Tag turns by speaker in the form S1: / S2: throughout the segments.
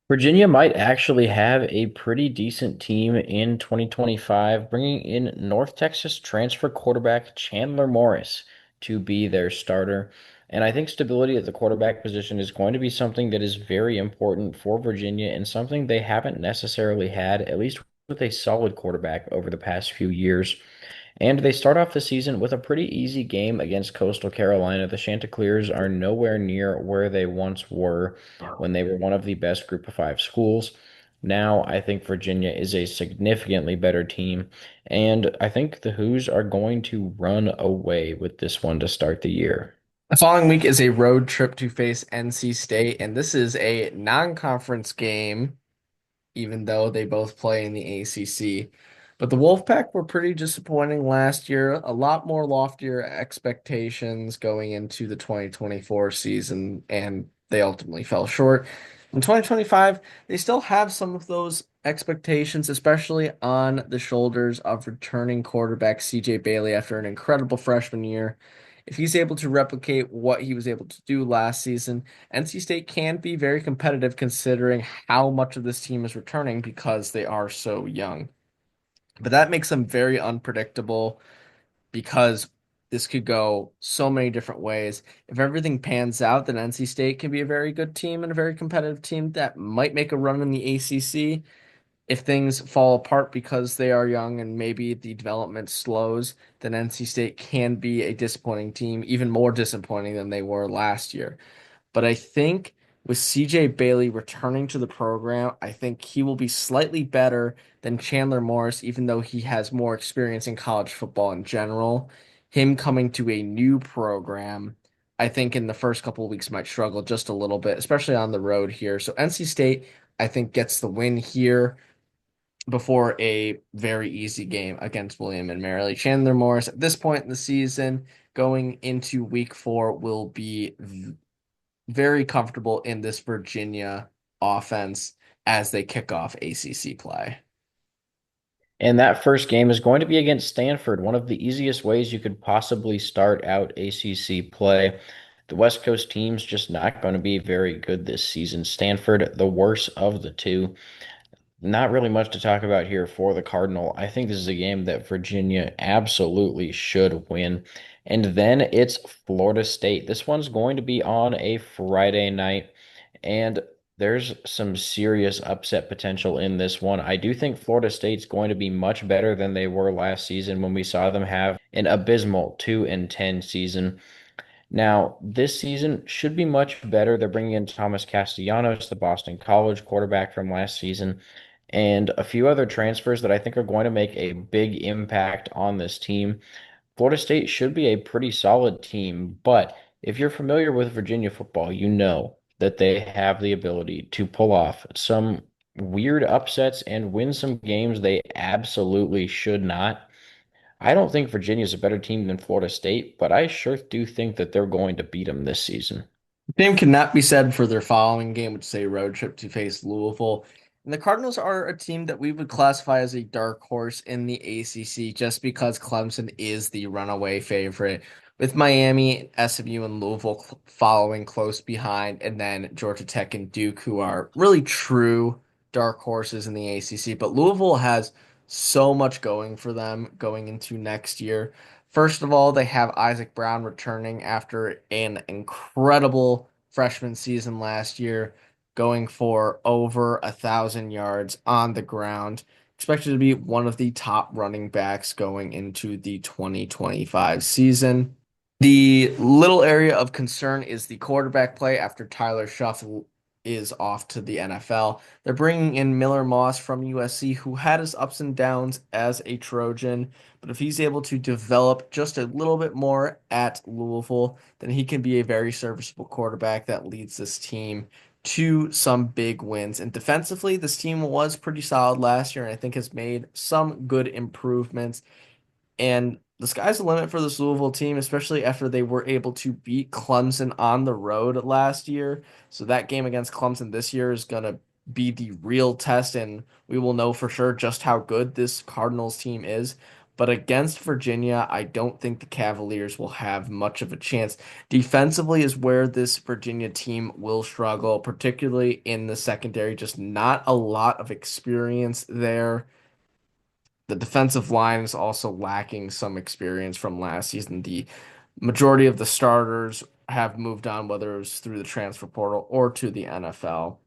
S1: Virginia might actually have a pretty decent team in 2025, bringing in North Texas transfer quarterback Chandler Morris to be their starter. And I think stability at the quarterback position is going to be something that is very important for Virginia and something they haven't necessarily had, at least with a solid quarterback over the past few years. And they start off the season with a pretty easy game against Coastal Carolina. The Chanticleers are nowhere near where they once were when they were one of the best Group of Five schools. Now, I think Virginia is a significantly better team, and I think the Hoos are going to run away with this one to start the year.
S2: The following week is a road trip to face NC State, and this is a non-conference game, even though they both play in the ACC. But the Wolfpack were pretty disappointing last year. A lot more loftier expectations going into the 2024 season, and they ultimately fell short. In 2025, they still have some of those expectations, especially on the shoulders of returning quarterback CJ Bailey after an incredible freshman year. If he's able to replicate what he was able to do last season, NC State can be very competitive considering how much of this team is returning because they are so young. But that makes them very unpredictable because this could go so many different ways. If everything pans out, then NC State can be a very good team and a very competitive team that might make a run in the ACC. If things fall apart because they are young and maybe the development slows, then NC State can be a disappointing team, even more disappointing than they were last year. But I think with CJ Bailey returning to the program, I think he will be slightly better than Chandler Morris, even though he has more experience in college football in general. Him coming to a new program, I think in the first couple of weeks might struggle just a little bit, especially on the road here. So NC State, I think, gets the win here before a very easy game against William and Mary. Chandler Morris at this point in the season, going into week 4, will be very comfortable in this Virginia offense as they kick off ACC play.
S1: And that first game is going to be against Stanford, one of the easiest ways you could possibly start out ACC play. The West Coast team's just not going to be very good this season. Stanford, the worst of the two. Not really much to talk about here for the Cardinal. I think this is a game that Virginia absolutely should win. And then it's Florida State. This one's going to be on a Friday night, and there's some serious upset potential in this one. I do think Florida State's going to be much better than they were last season when we saw them have an abysmal 2-10 season. Now, this season should be much better. They're bringing in Thomas Castellanos, the Boston College quarterback from last season, and a few other transfers that I think are going to make a big impact on this team. Florida State should be a pretty solid team, but if you're familiar with Virginia football, you know that they have the ability to pull off some weird upsets and win some games they absolutely should not. I don't think Virginia's a better team than Florida State, but I sure do think that they're going to beat them this season.
S2: Same cannot be said for their following game, which is a road trip to face Louisville. And the Cardinals are a team that we would classify as a dark horse in the ACC just because Clemson is the runaway favorite, with Miami, SMU, and Louisville following close behind, and then Georgia Tech and Duke, who are really true dark horses in the ACC. But Louisville has so much going for them going into next year. First of all, they have Isaac Brown returning after an incredible freshman season last year, going for over 1,000 yards on the ground. Expected to be one of the top running backs going into the 2025 season. The little area of concern is the quarterback play after Tyler Shuff is off to the NFL. They're bringing in Miller Moss from USC, who had his ups and downs as a Trojan, but if he's able to develop just a little bit more at Louisville, then he can be a very serviceable quarterback that leads this team to some big wins. And defensively, this team was pretty solid last year, and I think has made some good improvements. And the sky's the limit for this Louisville team, especially after they were able to beat Clemson on the road last year. So that game against Clemson this year is going to be the real test, and we will know for sure just how good this Cardinals team is. But against Virginia, I don't think the Cavaliers will have much of a chance. Defensively is where this Virginia team will struggle, particularly in the secondary. Just not a lot of experience there. The defensive line is also lacking some experience from last season. The majority of the starters have moved on, whether it's through the transfer portal or to the NFL.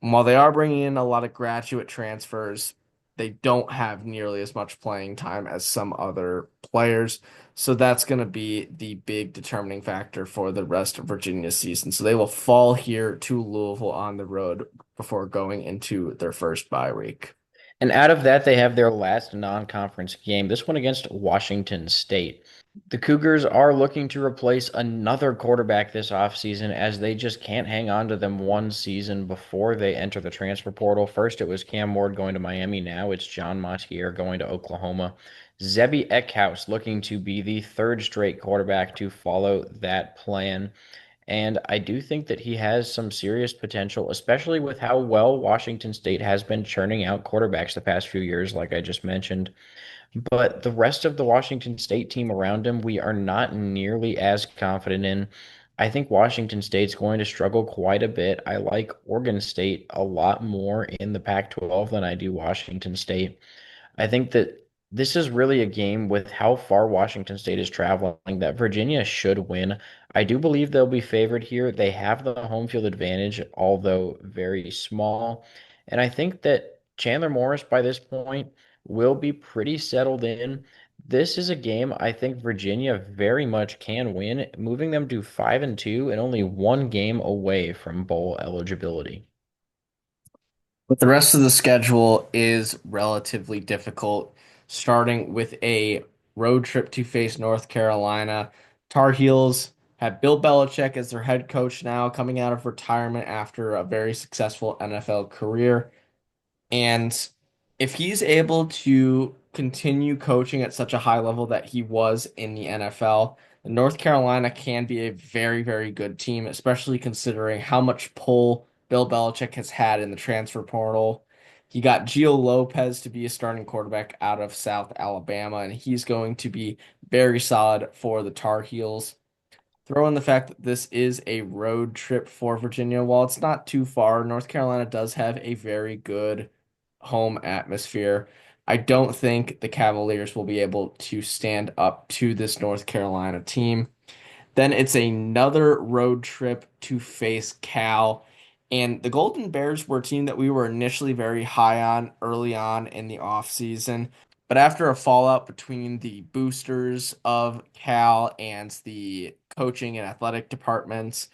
S2: And while they are bringing in a lot of graduate transfers, they don't have nearly as much playing time as some other players. So that's going to be the big determining factor for the rest of Virginia's season. So they will fall here to Louisville on the road before going into their first bye week.
S1: And out of that, they have their last non-conference game, this one against Washington State. The Cougars are looking to replace another quarterback this offseason as they just can't hang on to them one season before they enter the transfer portal. First, it was Cam Ward going to Miami. Now it's John Montier going to Oklahoma. Zebi Eckhouse looking to be the third straight quarterback to follow that plan. And I do think that he has some serious potential, especially with how well Washington State has been churning out quarterbacks the past few years, like I just mentioned. But the rest of the Washington State team around him, we are not nearly as confident in. I think Washington State's going to struggle quite a bit. I like Oregon State a lot more in the Pac-12 than I do Washington State. I think that this is really a game with how far Washington State is traveling that Virginia should win. I do believe they'll be favored here. They have the home field advantage, although very small. And I think that Chandler Morris by this point will be pretty settled in. This is a game I think Virginia very much can win, moving them to 5-2 and only one game away from bowl eligibility.
S2: But the rest of the schedule is relatively difficult, starting with a road trip to face North Carolina. Tar Heels have Bill Belichick as their head coach now, coming out of retirement after a very successful NFL career. And if he's able to continue coaching at such a high level that he was in the NFL, then North Carolina can be a very, very good team, especially considering how much pull Bill Belichick has had in the transfer portal. He got Gio Lopez to be a starting quarterback out of South Alabama, and he's going to be very solid for the Tar Heels. Throw in the fact that this is a road trip for Virginia. While it's not too far, North Carolina does have a very good home atmosphere. I don't think the Cavaliers will be able to stand up to this North Carolina team. Then it's another road trip to face Cal. And the Golden Bears were a team that we were initially very high on early on in the offseason. But after a fallout between the boosters of Cal and the coaching and athletic departments,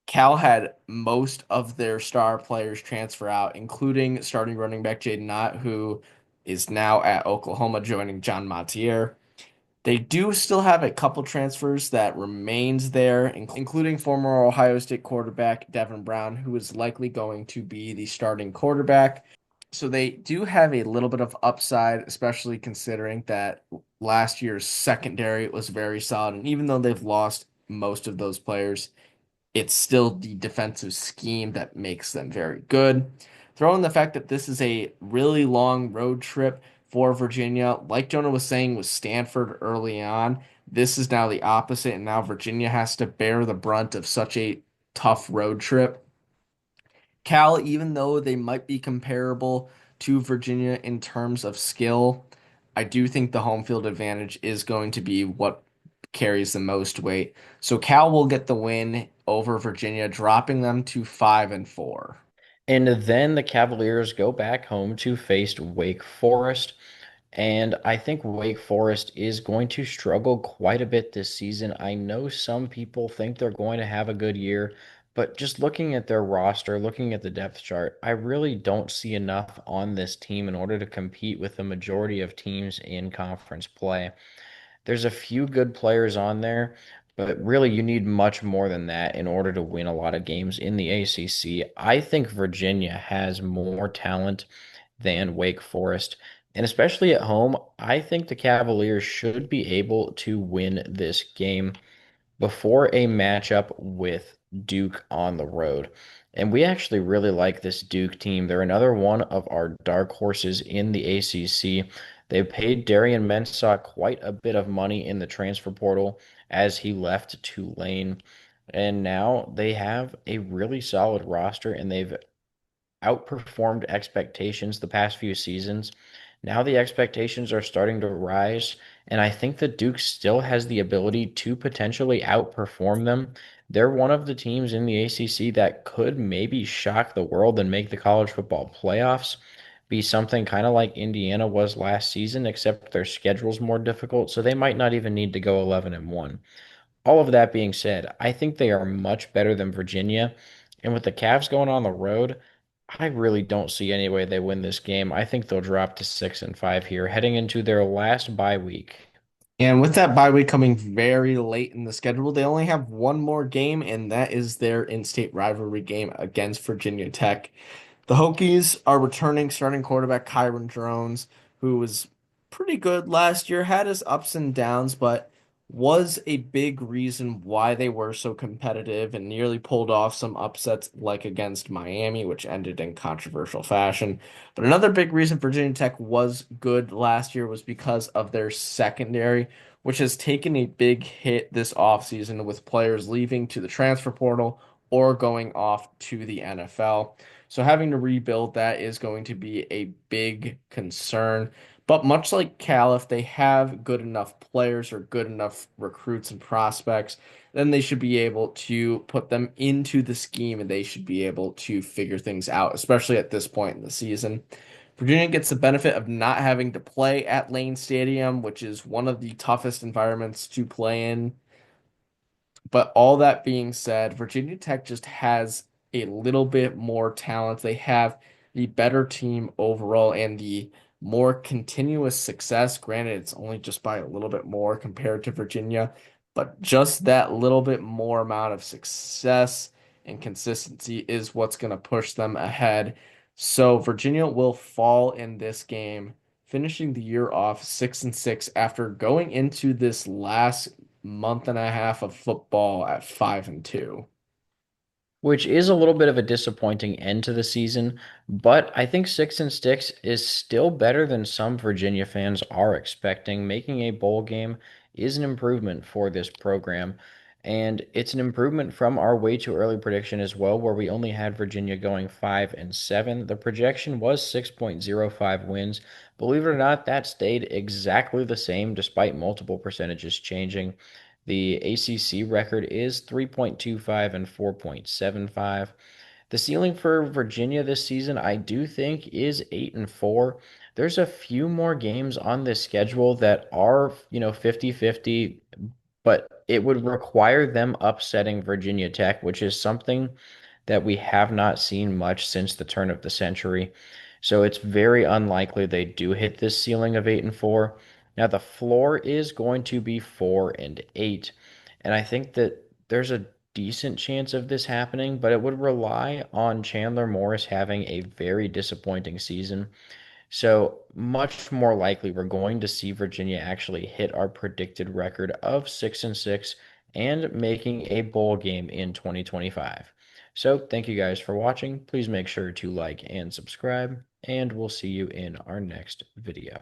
S2: Cal had most of their star players transfer out, including starting running back Jaden Knott, who is now at Oklahoma joining John Montier. They do still have a couple transfers that remains there, including former Ohio State quarterback Devin Brown, who is likely going to be the starting quarterback. So they do have a little bit of upside, especially considering that last year's secondary was very solid. And even though they've lost most of those players, it's still the defensive scheme that makes them very good. Throw in the fact that this is a really long road trip for Virginia. Like Jonah was saying with Stanford early on, this is now the opposite, and now Virginia has to bear the brunt of such a tough road trip. Cal, even though they might be comparable to Virginia in terms of skill, I do think the home field advantage is going to be what carries the most weight. So Cal will get the win over Virginia, dropping them to 5-4.
S1: And then the Cavaliers go back home to face Wake Forest. And I think Wake Forest is going to struggle quite a bit this season. I know some people think they're going to have a good year, but just looking at their roster, looking at the depth chart, I really don't see enough on this team in order to compete with the majority of teams in conference play. There's a few good players on there, but really you need much more than that in order to win a lot of games in the ACC. I think Virginia has more talent than Wake Forest. And especially at home, I think the Cavaliers should be able to win this game before a matchup with Duke on the road. And we actually really like this Duke team. They're another one of our dark horses in the ACC. They paid Darian Mensah quite a bit of money in the transfer portal as he left Tulane. And now they have a really solid roster and they've outperformed expectations the past few seasons. Now the expectations are starting to rise, and I think that Duke still has the ability to potentially outperform them. They're one of the teams in the ACC that could maybe shock the world and make the college football playoffs, be something kind of like Indiana was last season, except their schedule's more difficult, so they might not even need to go 11 and 1. All of that being said, I think they are much better than Virginia. And with the Cavs going on the road, I really don't see any way they win this game. I think they'll drop to 6-5 here, heading into their last bye week.
S2: And with that bye week coming very late in the schedule, they only have one more game, and that is their in-state rivalry game against Virginia Tech. The Hokies are returning starting quarterback Kyron Drones, who was pretty good last year, had his ups and downs, but was a big reason why they were so competitive and nearly pulled off some upsets like against Miami, which ended in controversial fashion. But another big reason Virginia Tech was good last year was because of their secondary, which has taken a big hit this offseason with players leaving to the transfer portal or going off to the NFL. So having to rebuild that is going to be a big concern. But much like Cal, if they have good enough players or good enough recruits and prospects, then they should be able to put them into the scheme and they should be able to figure things out, especially at this point in the season. Virginia gets the benefit of not having to play at Lane Stadium, which is one of the toughest environments to play in. But all that being said, Virginia Tech just has a little bit more talent. They have the better team overall and the more continuous success. Granted, it's only just by a little bit more compared to Virginia, but just that little bit more amount of success and consistency is what's going to push them ahead. So Virginia will fall in this game, finishing the year off 6-6 after going into this last month and a half of football at 5-2.
S1: Which is a little bit of a disappointing end to the season, but I think 6-6 is still better than some Virginia fans are expecting. Making a bowl game is an improvement for this program, and it's an improvement from our way too early prediction as well, where we only had Virginia going 5-7. The projection was 6.05 wins. Believe it or not, that stayed exactly the same despite multiple percentages changing. The ACC record is 3.25 and 4.75. The ceiling for Virginia this season, I do think, is 8-4. There's a few more games on this schedule that are, 50-50, but it would require them upsetting Virginia Tech, which is something that we have not seen much since the turn of the century. So it's very unlikely they do hit this ceiling of 8-4. Now the floor is going to be 4-8. And I think that there's a decent chance of this happening, but it would rely on Chandler Morris having a very disappointing season. So much more likely we're going to see Virginia actually hit our predicted record of 6-6 and making a bowl game in 2025. So thank you guys for watching. Please make sure to like and subscribe, and we'll see you in our next video.